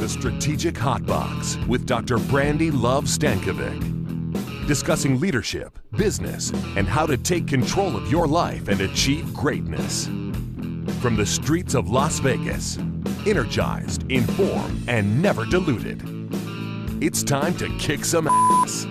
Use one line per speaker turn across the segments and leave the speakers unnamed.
the Strategic Hotbox with Dr. Brandi Love Stankovic, discussing leadership, business, and how to take control of your life and achieve greatness. From the streets of Las Vegas, energized, informed, and never diluted. It's time to kick some ass.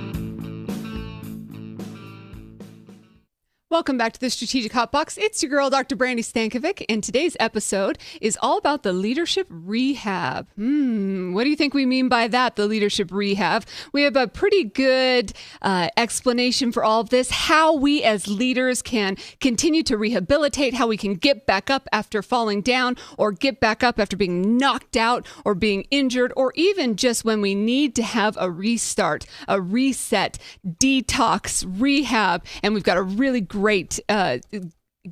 Welcome back to the Strategic Hotbox. It's your girl, Dr. Brandi Stankovic, and today's episode is all about the leadership rehab. What do you think we mean by that, the leadership rehab? We have a pretty good explanation for all of this, how we as leaders can continue to rehabilitate, how we can get back up after falling down, or get back up after being knocked out or being injured, or even just when we need to have a restart, a reset, detox, rehab, and we've got a really great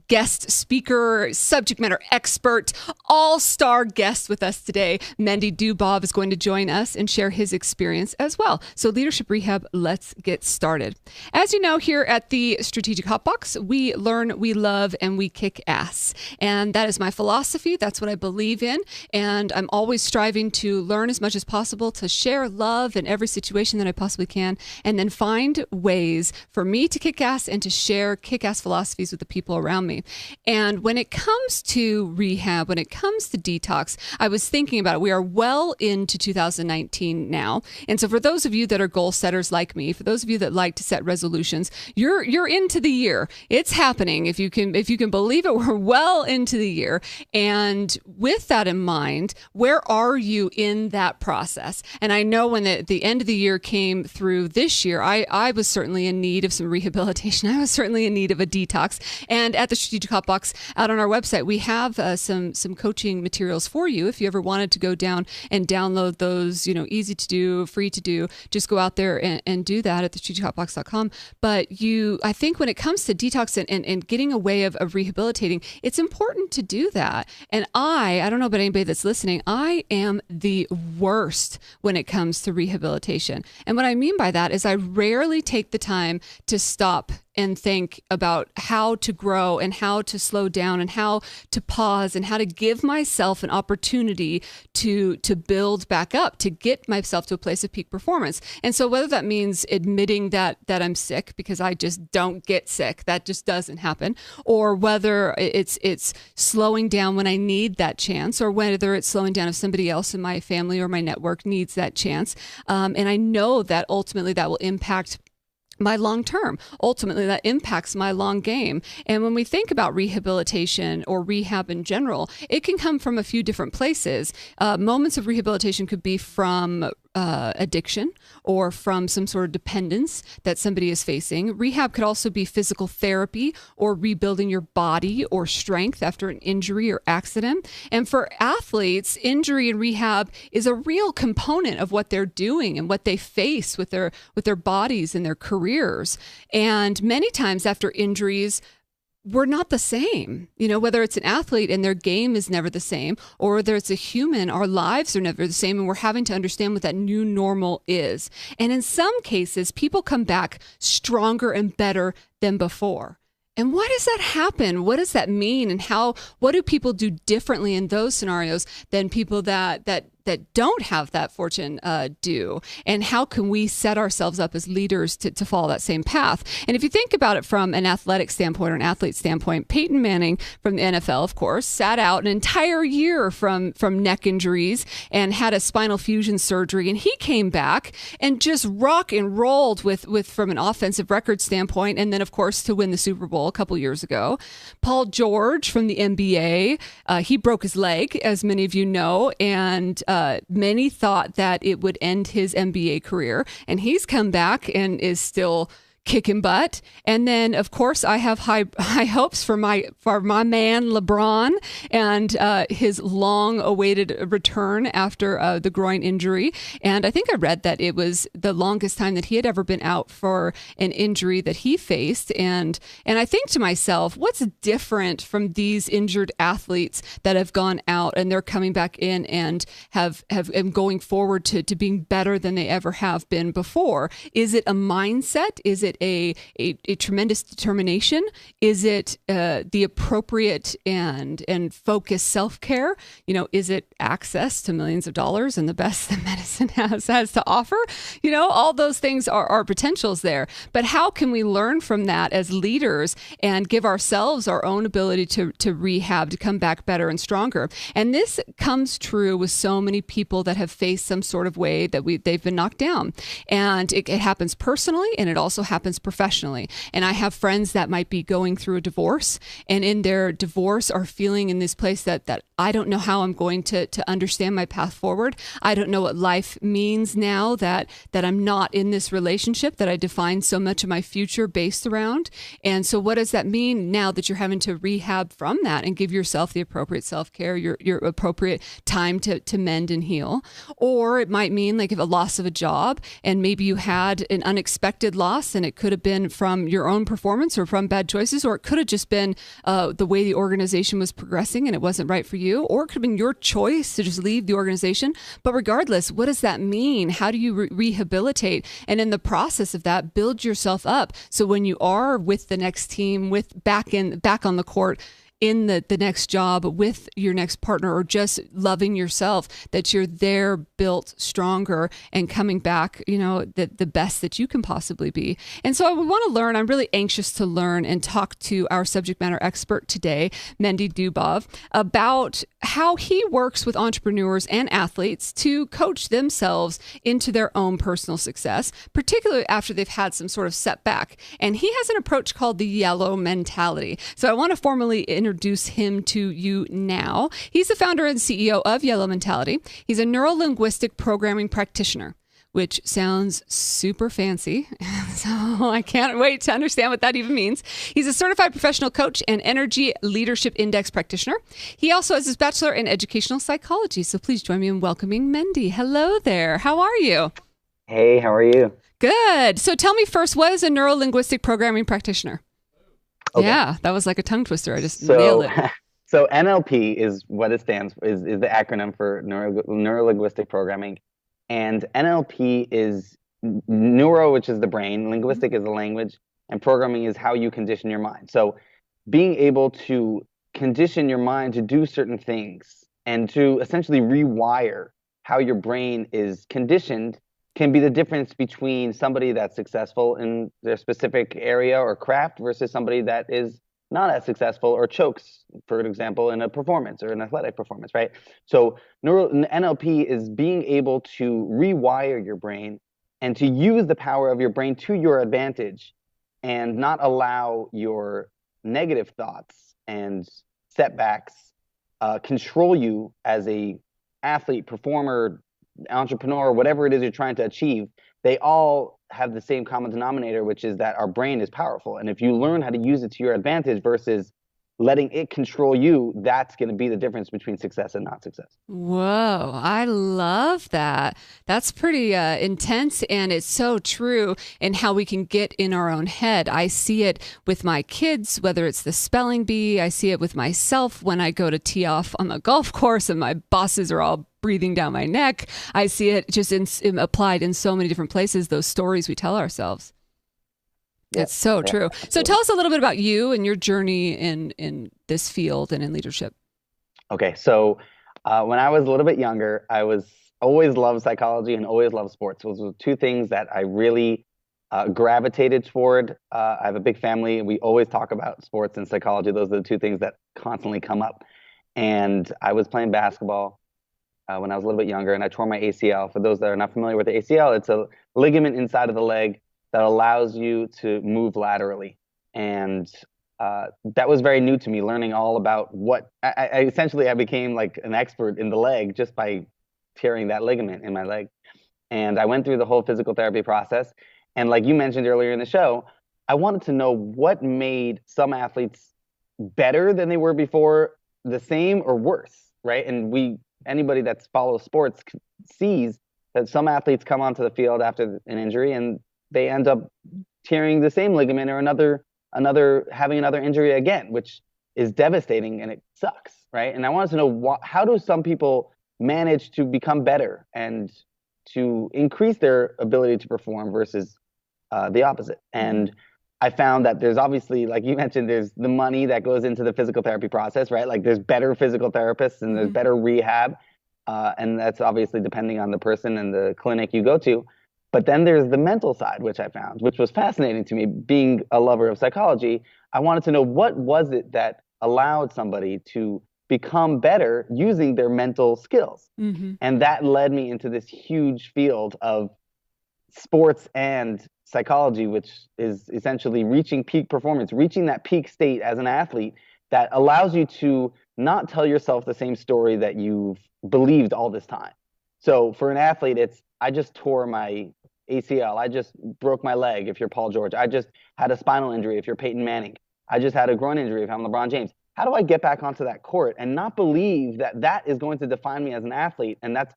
guest speaker, subject matter expert, all-star guest with us today. Mendy Dubov is going to join us and share his experience as well. So leadership rehab, let's get started. As you know, here at the Strategic Hotbox, we learn, we love, and we kick ass. And that is my philosophy. That's what I believe in. And I'm always striving to learn as much as possible, to share love in every situation that I possibly can, and then find ways for me to kick ass and to share kick-ass philosophies with the people around me. And when it comes to rehab, when it comes to detox, I was thinking about it. We are well into 2019 now. And so for those of you that are goal setters like me, for those of you that like to set resolutions, you're into the year. It's happening. If you can believe it, we're well into the year. And with that in mind, where are you in that process? And I know when the end of the year came through this year, I was certainly in need of some rehabilitation. I was certainly in need of a detox. And at the Strategic Hotbox out on our website, we have some coaching materials for you. If you ever wanted to go down and download those, easy to do, free to do, just go out there and do that at thestrategichotbox.com. But I think when it comes to detox and getting a way of rehabilitating, it's important to do that. And I don't know about anybody that's listening, I am the worst when it comes to rehabilitation. And what I mean by that is I rarely take the time to stop and think about how to grow and how to slow down and how to pause and how to give myself an opportunity to build back up, to get myself to a place of peak performance. And so whether that means admitting that I'm sick, because I just don't get sick, that just doesn't happen, or whether it's slowing down when I need that chance, or whether it's slowing down if somebody else in my family or my network needs that chance. And I know that ultimately that will impact my long term. Ultimately, that impacts my long game. And when we think about rehabilitation or rehab in general, it can come from a few different places. Moments of rehabilitation could be from addiction or from some sort of dependence that somebody is facing. Rehab could also be physical therapy or rebuilding your body or strength after an injury or accident. And for athletes, injury and rehab is a real component of what they're doing and what they face with their bodies and their careers. And many times after injuries, we're not the same, whether it's an athlete and their game is never the same, or whether it's a human, our lives are never the same, and we're having to understand what that new normal is. And in some cases, people come back stronger and better than before. And why does that happen? What does that mean? And what do people do differently in those scenarios than people that don't have that fortune do? And how can we set ourselves up as leaders to follow that same path? And if you think about it from an athletic standpoint or an athlete standpoint, Peyton Manning from the NFL, of course, sat out an entire year from neck injuries and had a spinal fusion surgery. And he came back and just rock and rolled with from an offensive record standpoint. And then, of course, to win the Super Bowl a couple years ago. Paul George from the NBA, he broke his leg, as many of you know, and many thought that it would end his NBA career, and he's come back and is still kicking butt. And then, of course, I have high hopes for my man LeBron and his long-awaited return after the groin injury. And I think I read that it was the longest time that he had ever been out for an injury that he faced. And I think to myself, what's different from these injured athletes that have gone out and they're coming back in and have going forward to being better than they ever have been before? Is it a mindset? Is it it a tremendous determination? Is it the appropriate and focused self-care? Is it access to millions of dollars and the best that medicine has to offer? All those things are potentials there. But how can we learn from that as leaders and give ourselves our own ability to rehab, to come back better and stronger? And this comes true with so many people that have faced some sort of way that they've been knocked down. And it happens personally, and it also happens professionally. And I have friends that might be going through a divorce, and in their divorce are feeling in this place that I don't know how I'm going to understand my path forward. I don't know what life means now that I'm not in this relationship that I define so much of my future based around. And so what does that mean now that you're having to rehab from that and give yourself the appropriate self-care, your appropriate time to mend and heal? Or it might mean like if a loss of a job, and maybe you had an unexpected loss, and it could have been from your own performance or from bad choices, or it could have just been the way the organization was progressing and it wasn't right for you, or it could have been your choice to just leave the organization. But regardless, what does that mean? How do you rehabilitate? And in the process of that, build yourself up. So when you are with the next team, back on the court, in the next job, with your next partner, or just loving yourself, that you're there built stronger and coming back, the best that you can possibly be. And so I would want to learn, I'm really anxious to learn and talk to our subject matter expert today, Mendy Dubov, about how he works with entrepreneurs and athletes to coach themselves into their own personal success, particularly after they've had some sort of setback. And he has an approach called the yellow mentality. So I want to formally introduce him to you now. He's the founder and CEO of Yellow Mentality. He's a NeuroLinguistic Programming practitioner, which sounds super fancy. So I can't wait to understand what that even means. He's a certified professional coach and energy leadership index practitioner. He also has his bachelor in educational psychology. So please join me in welcoming Mendy. Hello there. How are you?
Hey, how are you?
Good. So tell me first, what is a NeuroLinguistic Programming practitioner? Okay. Yeah, that was like a tongue twister. I just nailed it.
So NLP is what it stands for, is the acronym for NeuroLinguistic Programming. And NLP is neuro, which is the brain, linguistic is the language, and programming is how you condition your mind. So being able to condition your mind to do certain things and to essentially rewire how your brain is conditioned can be the difference between somebody that's successful in their specific area or craft versus somebody that is not as successful or chokes, for example, in a performance or an athletic performance, right? So NLP is being able to rewire your brain and to use the power of your brain to your advantage and not allow your negative thoughts and setbacks control you as a athlete, performer, entrepreneur, whatever it is you're trying to achieve. They all have the same common denominator, which is that our brain is powerful. And if you learn how to use it to your advantage versus letting it control you, that's going to be the difference between success and not success.
Whoa, I love that. That's pretty intense, and it's so true in how we can get in our own head. I see it with my kids, whether it's the spelling bee. I see it with myself when I go to tee off on the golf course and my bosses are all breathing down my neck. I see it just applied in so many different places, those stories we tell ourselves. It's so true. So tell us a little bit about you and your journey in this field and in leadership.
Okay. So when I was a little bit younger, I always loved psychology and always loved sports. Those were two things that I really gravitated toward. I have a big family. We always talk about sports and psychology. Those are the two things that constantly come up. And I was playing basketball when I was a little bit younger, and I tore my ACL. For those that are not familiar with the ACL, it's a ligament inside of the leg that allows you to move laterally. And that was very new to me, learning all about what I essentially became like an expert in the leg just by tearing that ligament in my leg. And I went through the whole physical therapy process. And like you mentioned earlier in the show, I wanted to know what made some athletes better than they were before, the same, or worse, right? And anybody that follows sports sees that some athletes come onto the field after an injury and they end up tearing the same ligament or having another injury again, which is devastating and it sucks, right? And I wanted to know how do some people manage to become better and to increase their ability to perform versus the opposite. And I found that there's obviously, like you mentioned, there's the money that goes into the physical therapy process, right? Like there's better physical therapists and there's better rehab. And that's obviously depending on the person and the clinic you go to. But then there's the mental side, which I found, which was fascinating to me. Being a lover of psychology, I wanted to know what was it that allowed somebody to become better using their mental skills. And that led me into this huge field of sports and psychology, which is essentially reaching peak performance, reaching that peak state as an athlete that allows you to not tell yourself the same story that you've believed all this time. So for an athlete, it's, I just tore my ACL. I just broke my leg if you're Paul George. I just had a spinal injury if you're Peyton Manning. I just had a groin injury if I'm LeBron James. How do I get back onto that court and not believe that that is going to define me as an athlete? And that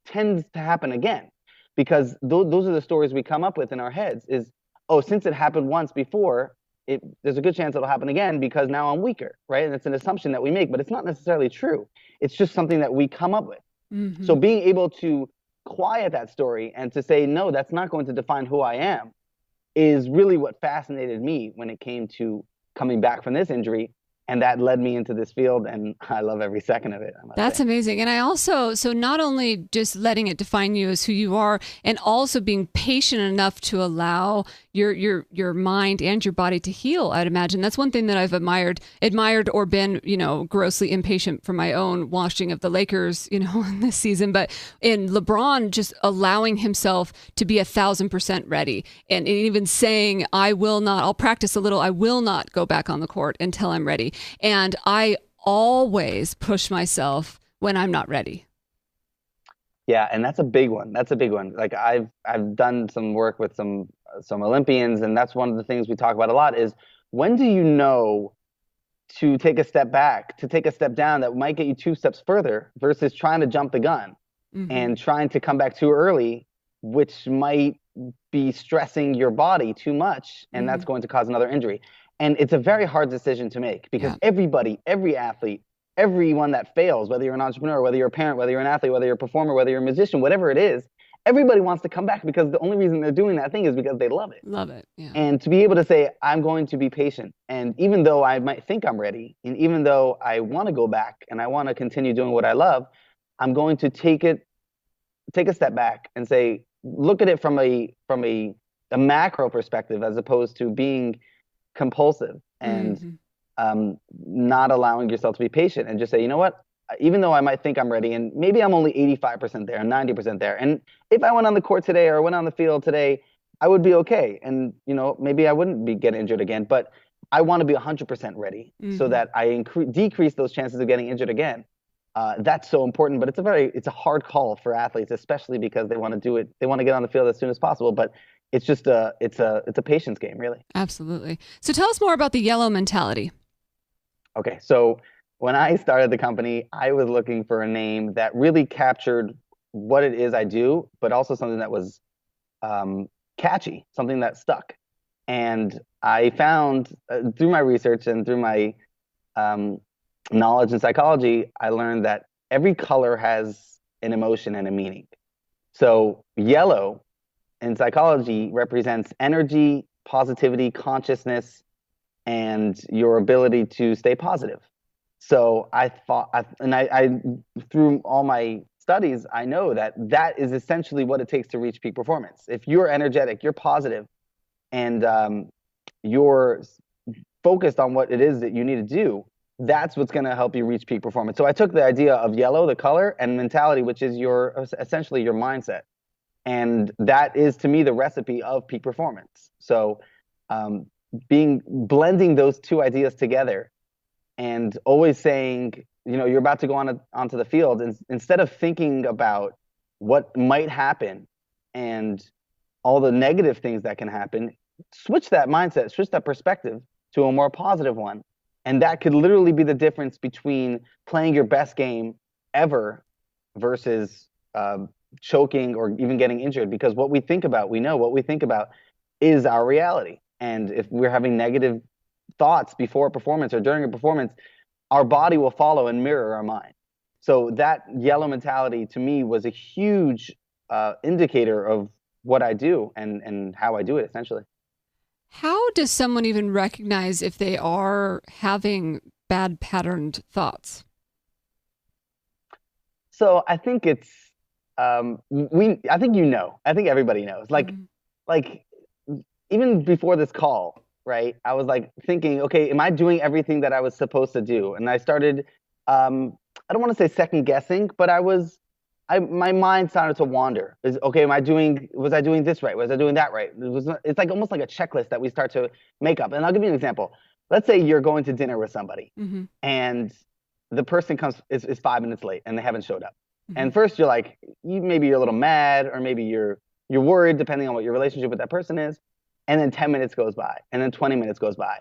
tends to happen again, because those are the stories we come up with in our heads is, oh, since it happened once before, there's a good chance it'll happen again because now I'm weaker, right? And it's an assumption that we make, but it's not necessarily true. It's just something that we come up with. So being able to quiet that story and to say, no, that's not going to define who I am, is really what fascinated me when it came to coming back from this injury. And that led me into this field, and I love every second of it.
That's amazing. And I also, so not only just letting it define you as who you are, and also being patient enough to allow your mind and your body to heal, I'd imagine. That's one thing that I've admired or been, grossly impatient for my own watching of the Lakers, this season. But in LeBron, just allowing himself to be 1,000% ready, and even saying, I'll practice a little, I will not go back on the court until I'm ready. And I always push myself when I'm not ready.
Yeah, and that's a big one. Like I've done some work with some Olympians, and that's one of the things we talk about a lot is, when do you know to take a step back, to take a step down that might get you 2 steps further versus trying to jump the gun and trying to come back too early, which might be stressing your body too much, and that's going to cause another injury. And it's a very hard decision to make, because everybody, every athlete, everyone that fails, whether you're an entrepreneur, whether you're a parent, whether you're an athlete, whether you're a performer, whether you're a musician, whatever it is, everybody wants to come back, because the only reason they're doing that thing is because they love it.
Love it. Yeah.
And to be able to say, I'm going to be patient. And even though I might think I'm ready, and even though I want to go back and I want to continue doing what I love, I'm going to take a step back and say, look at it from a macro perspective, as opposed to being compulsive and not allowing yourself to be patient, and just say, you know what, even though I might think I'm ready, and maybe I'm only 85% there, 90% there, and if I went on the court today or went on the field today, I would be okay, and maybe I wouldn't get injured again, but I want to be 100% ready so that I decrease those chances of getting injured again. That's so important, but it's a hard call for athletes, especially because they want to do it. They want to get on the field as soon as possible, but it's just it's a patience game, really.
Absolutely. So tell us more about the yellow mentality.
Okay, so when I started the company, I was looking for a name that really captured what it is I do, but also something that was catchy, something that stuck. And I found through my research and through my knowledge in psychology, I learned that every color has an emotion and a meaning. So yellow in psychology represents energy, positivity, consciousness, and your ability to stay positive. So I thought, I through all my studies, I know that is essentially what it takes to reach peak performance. If you're energetic, you're positive, and you're focused on what it is that you need to do, that's what's going to help you reach peak performance. So I took the idea of yellow, the color, and mentality, which is essentially your mindset. And that is, to me, the recipe of peak performance. So blending those two ideas together, and always saying, you're about to go onto the field, and instead of thinking about what might happen and all the negative things that can happen, switch that mindset, switch that perspective to a more positive one. And that could literally be the difference between playing your best game ever versus choking or even getting injured. Because what we think about, we know what we think about is our reality. And if we're having negative thoughts before a performance or during a performance, our body will follow and mirror our mind. So that yellow mentality, to me, was a huge indicator of what I do and how I do it, essentially.
How does someone even recognize if they are having bad patterned thoughts?
So I think it's I think I think everybody knows. Like even before this call, right? I was like thinking, okay, am I doing everything that I was supposed to do? And I started I don't want to say second guessing, but my mind started to wander. Was I doing this right? Was I doing that right? It's like almost like a checklist that we start to make up. And I'll give you an example. Let's say you're going to dinner with somebody and the person is 5 minutes late and they haven't showed up. And first you're like, maybe you're a little mad, or maybe you're worried, depending on what your relationship with that person is. And then 10 minutes goes by, and then 20 minutes goes by.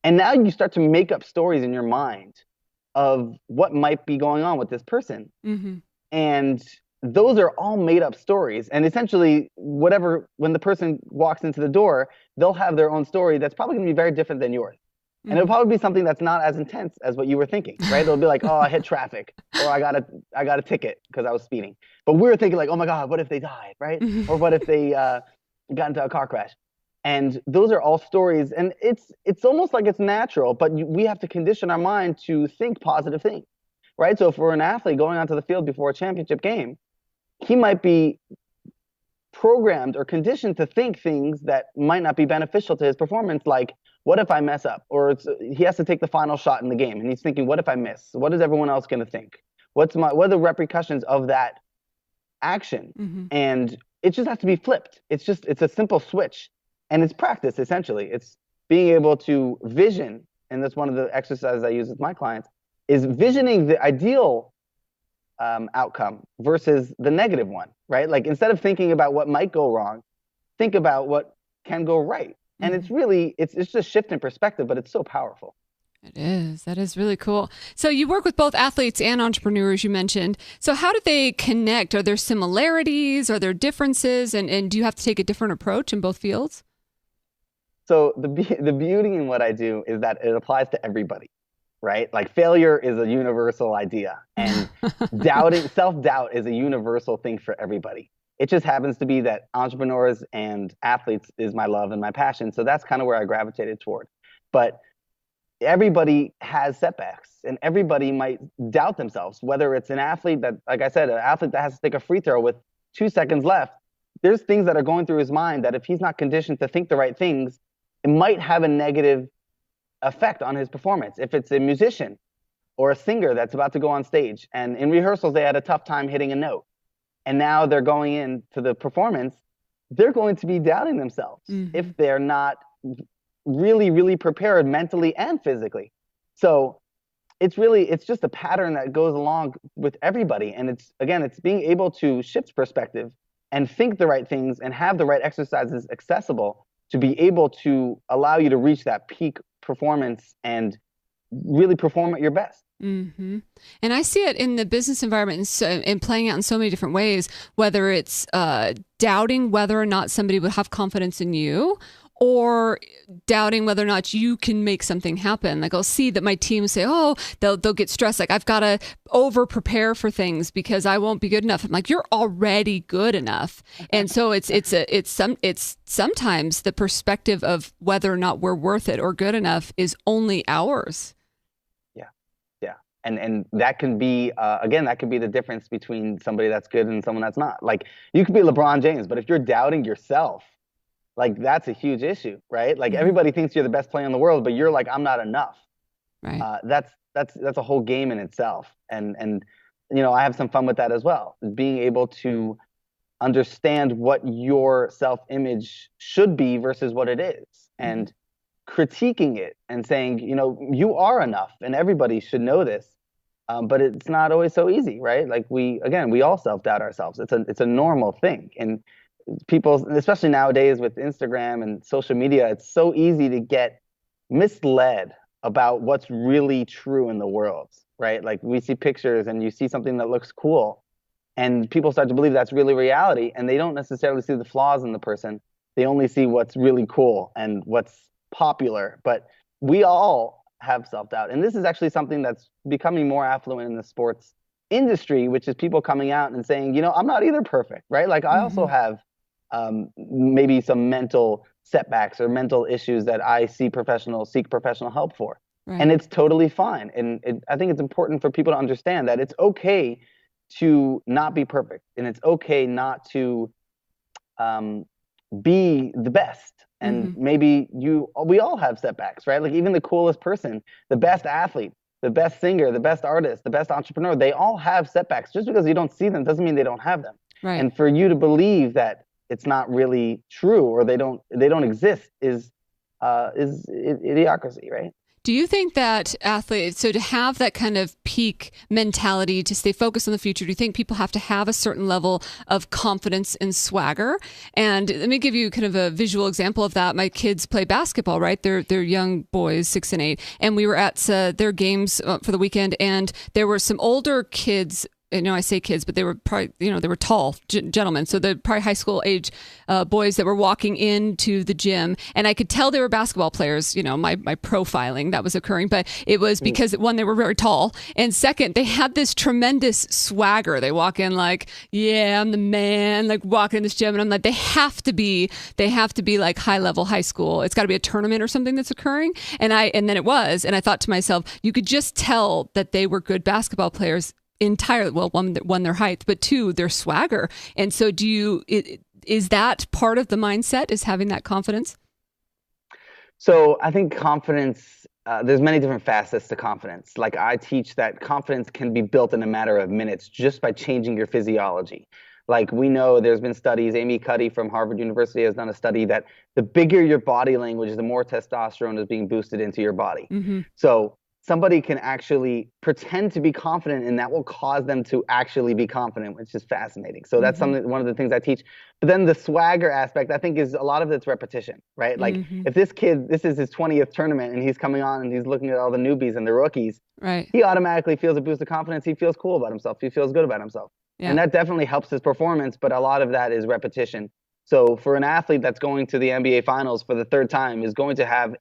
And now you start to make up stories in your mind of what might be going on with this person. And those are all made up stories. And essentially, when the person walks into the door, they'll have their own story that's probably going to be very different than yours. And it'll probably be something that's not as intense as what you were thinking, right? It'll be like, oh, I hit traffic, or I got a ticket because I was speeding. But we were thinking like, oh my God, what if they died, right? Or what if they got into a car crash? And those are all stories, and it's almost like it's natural, but we have to condition our mind to think positive things, right? So if we're an athlete going onto the field before a championship game, he might be programmed or conditioned to think things that might not be beneficial to his performance, like, what if I mess up? Or he has to take the final shot in the game, and he's thinking, what if I miss? What is everyone else going to think? What are the repercussions of that action? And it just has to be flipped. It's a simple switch, and it's practice, essentially. It's being able to vision, and that's one of the exercises I use with my clients, is visioning the ideal outcome versus the negative one, right? Like, instead of thinking about what might go wrong, think about what can go right. And it's just a shift in perspective, but it's so powerful.
It is. That is really cool. So you work with both athletes and entrepreneurs, you mentioned. So how do they connect? Are there similarities? Are there differences? And do you have to take a different approach in both fields?
So the beauty in what I do is that it applies to everybody, right? Like, failure is a universal idea, and self-doubt is a universal thing for everybody. It just happens to be that entrepreneurs and athletes is my love and my passion. So that's kind of where I gravitated toward. But everybody has setbacks, and everybody might doubt themselves, whether it's an athlete that, like I said, an athlete that has to take a free throw with 2 seconds left. There's things that are going through his mind that if he's not conditioned to think the right things, it might have a negative effect on his performance. If it's a musician or a singer that's about to go on stage, and in rehearsals they had a tough time hitting a note, and now they're going into the performance, they're going to be doubting themselves if they're not really, really prepared mentally and physically. So it's just a pattern that goes along with everybody. And it's being able to shift perspective and think the right things and have the right exercises accessible to be able to allow you to reach that peak performance and really perform at your best.
And I see it in the business environment and playing out in so many different ways, whether it's doubting whether or not somebody would have confidence in you, or doubting whether or not you can make something happen. Like, I'll see that my team will say, oh, they'll get stressed. Like, I've got to over prepare for things because I won't be good enough. I'm like, you're already good enough. And so it's sometimes the perspective of whether or not we're worth it or good enough is only ours.
And that can be, that could be the difference between somebody that's good and someone that's not. Like, you could be LeBron James, but if you're doubting yourself, like, that's a huge issue, right? Like, everybody thinks you're the best player in the world, but you're like, I'm not enough.
Right.
That's a whole game in itself. And I have some fun with that as well. Being able to understand what your self-image should be versus what it is, and critiquing it and saying, you are enough, and everybody should know this. But it's not always so easy, right? Like, we all self-doubt ourselves. It's a normal thing. And people, especially nowadays with Instagram and social media, it's so easy to get misled about what's really true in the world, right? Like, we see pictures and you see something that looks cool, and people start to believe that's really reality, and they don't necessarily see the flaws in the person. They only see what's really cool and what's popular. But we all have self-doubt, and this is actually something that's becoming more affluent in the sports industry, which is people coming out and saying, I'm not either perfect, right? Like, I also have maybe some mental setbacks or mental issues that I seek professional help for.
Right.
And it's totally fine. And I think it's important for people to understand that it's okay to not be perfect, and it's okay not to be the best. And maybe we all have setbacks, right? Like even the coolest person, the best athlete, the best singer, the best artist, the best entrepreneur, they all have setbacks. Just because you don't see them doesn't mean they don't have them.
Right.
And for you to believe that it's not really true or they don't exist is idiocracy, right?
Do you think that athletes, so to have that kind of peak mentality, to stay focused on the future, do you think people have to have a certain level of confidence and swagger? And let me give you kind of a visual example of that. My kids play basketball, right? They're young boys, 6 and 8. And we were at their games for the weekend, and there were some older kids. I say kids, but they were probably, they were tall gentlemen. So they're probably high school age boys that were walking into the gym. And I could tell they were basketball players, my profiling that was occurring. But it was because, one, they were very tall. And second, they had this tremendous swagger. They walk in like, yeah, I'm the man, like walking in this gym. And I'm like, they have to be like high level high school. It's got to be a tournament or something that's occurring. And then it was. And I thought to myself, you could just tell that they were good basketball players entirely. Well, one, their height, but two, their swagger. And so is that part of the mindset, is having that confidence?
So I think confidence, there's many different facets to confidence. Like I teach that confidence can be built in a matter of minutes just by changing your physiology. Like we know there's been studies, Amy Cuddy from Harvard University has done a study that the bigger your body language, the more testosterone is being boosted into your body. So somebody can actually pretend to be confident, and that will cause them to actually be confident, which is fascinating. So that's one of the things I teach. But then the swagger aspect, I think, is a lot of it's repetition, right? Like if this kid, this is his 20th tournament, and he's coming on and he's looking at all the newbies and the rookies,
right?
He automatically feels a boost of confidence. He feels cool about himself. He feels good about himself. Yeah. And that definitely helps his performance, but a lot of that is repetition. So for an athlete that's going to the NBA Finals for the third time is going to have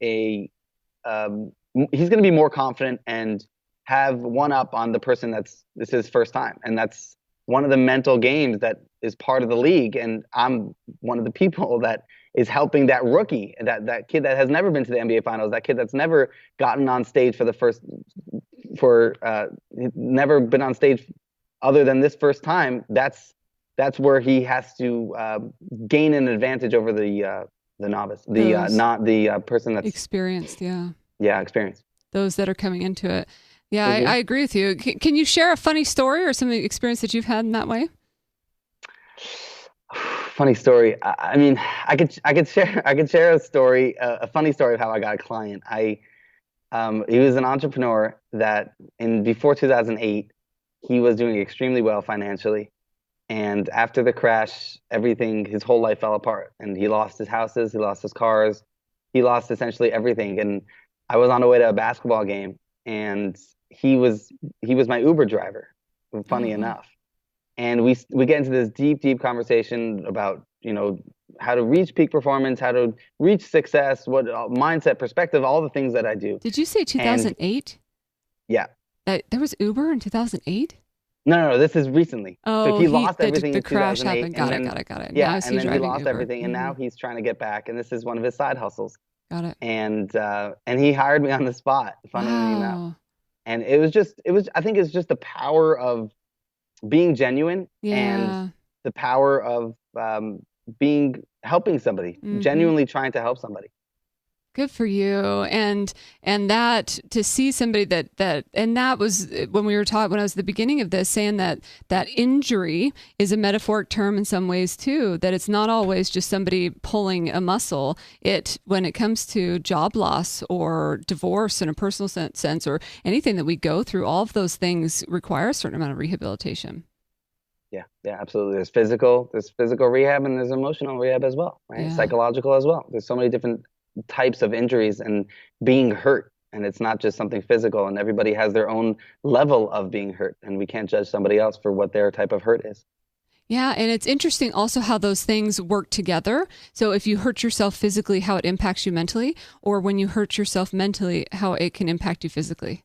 he's going to be more confident and have one up on the person this is his first time. And that's one of the mental games that is part of the league. And I'm one of the people that is helping that rookie, that kid that has never been to the NBA Finals, that kid that's never gotten on stage never been on stage other than this first time. That's where he has to gain an advantage over the novice, not the person that's
experienced.
Yeah, experience.
Those that are coming into it. Yeah, I agree with you. Can you share a funny story or some experience that you've had in that way?
Funny story. I mean, I could share a story, a funny story of how I got a client. He was an entrepreneur that before 2008, he was doing extremely well financially. And after the crash, his whole life fell apart, and he lost his houses, he lost his cars, he lost essentially everything. And I was on the way to a basketball game, and he was my Uber driver, funny enough. And we get into this deep conversation about, how to reach peak performance, how to reach success, what mindset, perspective, all the things that I do.
Did you say 2008?
Yeah.
There was Uber in 2008?
No, this is recently.
Oh,
so he lost everything
the
in
crash
2008.
happened. Got it.
Yeah, and then he lost everything, and now he's trying to get back, and this is one of his side hustles.
Got it.
And he hired me on the spot, funnily enough. And I think it's just the power of being genuine and the power of helping somebody, genuinely trying to help somebody.
Good for you. And that, to see somebody and that was when we were taught, when I was at the beginning of this, saying that injury is a metaphoric term in some ways too, that it's not always just somebody pulling a muscle. When it comes to job loss or divorce in a personal sense, or anything that we go through, all of those things require a certain amount of rehabilitation.
Yeah, absolutely. There's physical rehab, and there's emotional rehab as well, right?
Yeah.
Psychological as well. There's so many different types of injuries and being hurt, and it's not just something physical, and everybody has their own level of being hurt, and we can't judge somebody else for what their type of hurt is.
Yeah, and it's interesting also how those things work together. So if you hurt yourself physically, how it impacts you mentally, or when you hurt yourself mentally, how it can impact you physically.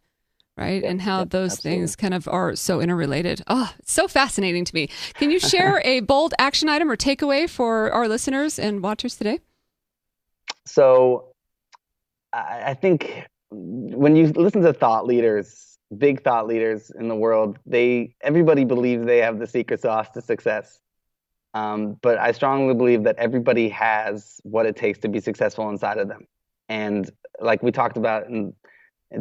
right? And how those
absolutely.
things kind of are so interrelated. Oh, it's so fascinating to me. Can you share a bold action item or takeaway for our listeners and watchers today?
So I think when you listen to thought leaders, big thought leaders in the world, everybody believes they have the secret sauce to success. But I strongly believe that everybody has what it takes to be successful inside of them. And like we talked about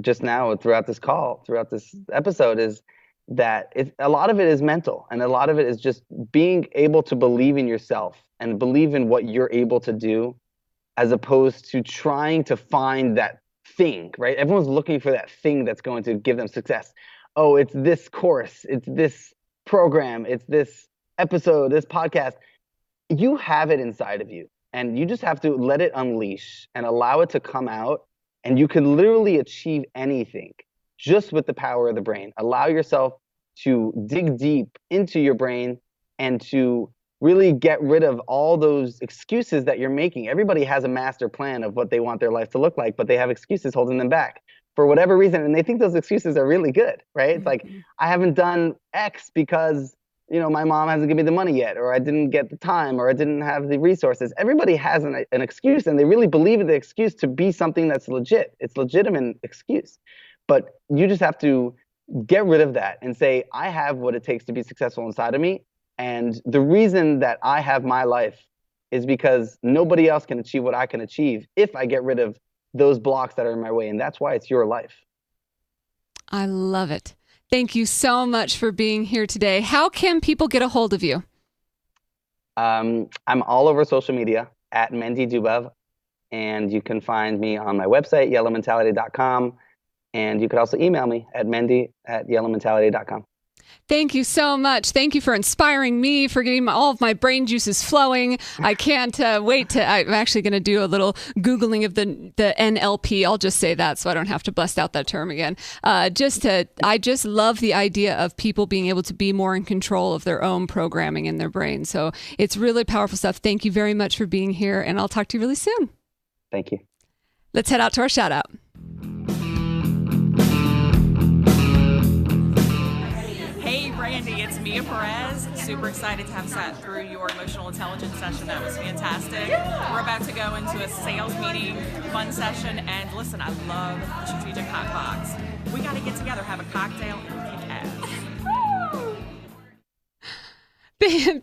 just now throughout this call, throughout this episode, is that a lot of it is mental, and a lot of it is just being able to believe in yourself and believe in what you're able to do, as opposed to trying to find that thing, right? Everyone's looking for that thing that's going to give them success. Oh, it's this course, it's this program, it's this episode, this podcast. You have it inside of you, and you just have to let it unleash and allow it to come out, and you can literally achieve anything just with the power of the brain. Allow yourself to dig deep into your brain and to really get rid of all those excuses that you're making. Everybody has a master plan of what they want their life to look like, but they have excuses holding them back for whatever reason, and they think those excuses are really good, right? It's like, I haven't done X because my mom hasn't given me the money yet, or I didn't get the time, or I didn't have the resources. Everybody has an excuse, and they really believe in the excuse to be something that's legit. It's a legitimate excuse. But you just have to get rid of that and say, I have what it takes to be successful inside of me. And the reason that I have my life is because nobody else can achieve what I can achieve if I get rid of those blocks that are in my way. And that's why it's your life.
I love it. Thank you so much for being here today. How can people get a hold of you?
I'm all over social media at Mendy Dubov, and you can find me on my website, yellowmentality.com, and you could also email me at mendy@yellowmentality.com.
Thank you so much. Thank you for inspiring me, for getting all of my brain juices flowing. I can't wait I'm actually going to do a little Googling of the NLP. I'll just say that so I don't have to bust out that term again. I just love the idea of people being able to be more in control of their own programming in their brain. So it's really powerful stuff. Thank you very much for being here, and I'll talk to you really soon.
Thank you.
Let's head out to our shout out.
Brandi, it's Mia Perez. Super excited to have sat through your emotional intelligence session. That was fantastic. Yeah. We're about to go into a sales meeting, fun session, and listen, I love the strategic Hotbox. We got to get together, have a cocktail, and kick ass.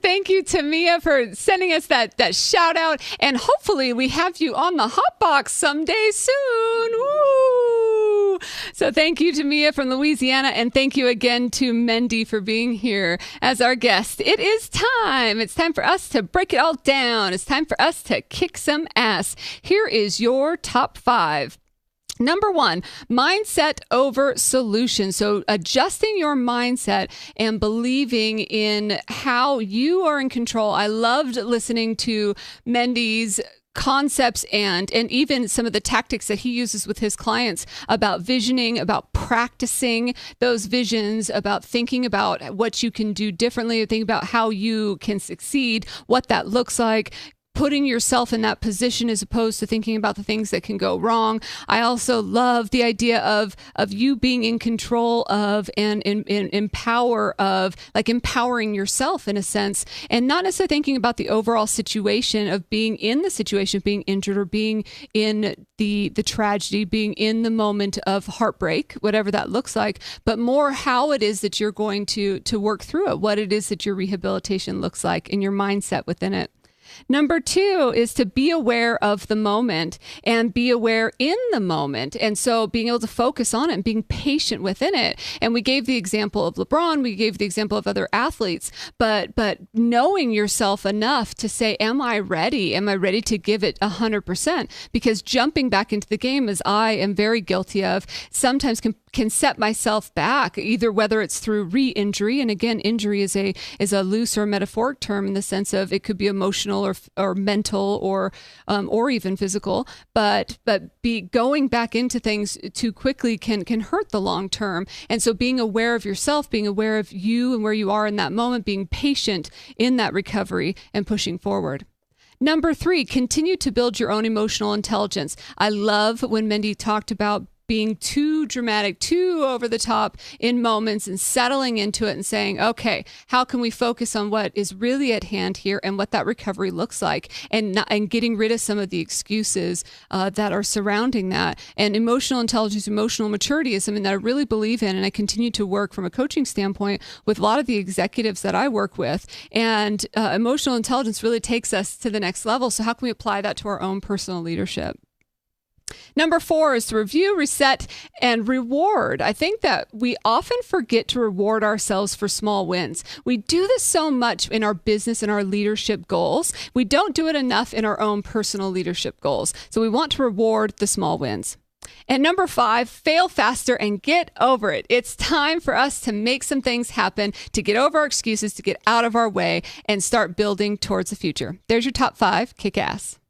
Thank you to Mia for sending us that shout out, and hopefully we have you on the Hotbox someday soon. Woo! So thank you to Mia from Louisiana, and thank you again to Mendy for being here as our guest. It is time. It's time for us to break it all down. It's time for us to kick some ass. Here is your top 5. Number 1, mindset over solution. So adjusting your mindset and believing in how you are in control. I loved listening to Mendy's concepts and even some of the tactics that he uses with his clients about visioning, about practicing those visions, about thinking about what you can do differently, think about how you can succeed, what that looks like, putting yourself in that position as opposed to thinking about the things that can go wrong. I also love the idea of you being in control of and empowering yourself in a sense, and not necessarily thinking about the overall situation of being in the situation, being injured or being in the tragedy, being in the moment of heartbreak, whatever that looks like, but more how it is that you're going to work through it, what it is that your rehabilitation looks like and your mindset within it. Number 2 is to be aware of the moment and be aware in the moment. And so being able to focus on it and being patient within it. And we gave the example of LeBron, we gave the example of other athletes, but knowing yourself enough to say, am I ready? Am I ready to give it 100%? Because jumping back into the game, as I am very guilty of, sometimes can set myself back, either whether it's through re-injury, and again, injury is a loose or metaphoric term in the sense of it could be emotional or mental or even physical, but be going back into things too quickly can hurt the long term. And so being aware of yourself, being aware of you and where you are in that moment, being patient in that recovery and pushing forward. Number 3, continue to build your own emotional intelligence. I love when Mendy talked about being too dramatic, too over the top in moments, and settling into it and saying, okay, how can we focus on what is really at hand here and what that recovery looks like, and getting rid of some of the excuses that are surrounding that. And emotional intelligence, emotional maturity is something that I really believe in, and I continue to work from a coaching standpoint with a lot of the executives that I work with. And emotional intelligence really takes us to the next level. So how can we apply that to our own personal leadership? Number 4 is to review, reset, and reward. I think that we often forget to reward ourselves for small wins. We do this so much in our business and our leadership goals. We don't do it enough in our own personal leadership goals. So we want to reward the small wins. And number 5, fail faster and get over it. It's time for us to make some things happen, to get over our excuses, to get out of our way, and start building towards the future. There's your top 5. Kick ass.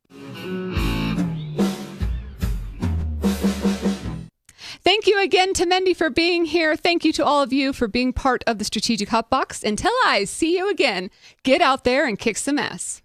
Thank you again to Mendy for being here. Thank you to all of you for being part of the Strategic Hotbox. Until I see you again, get out there and kick some ass.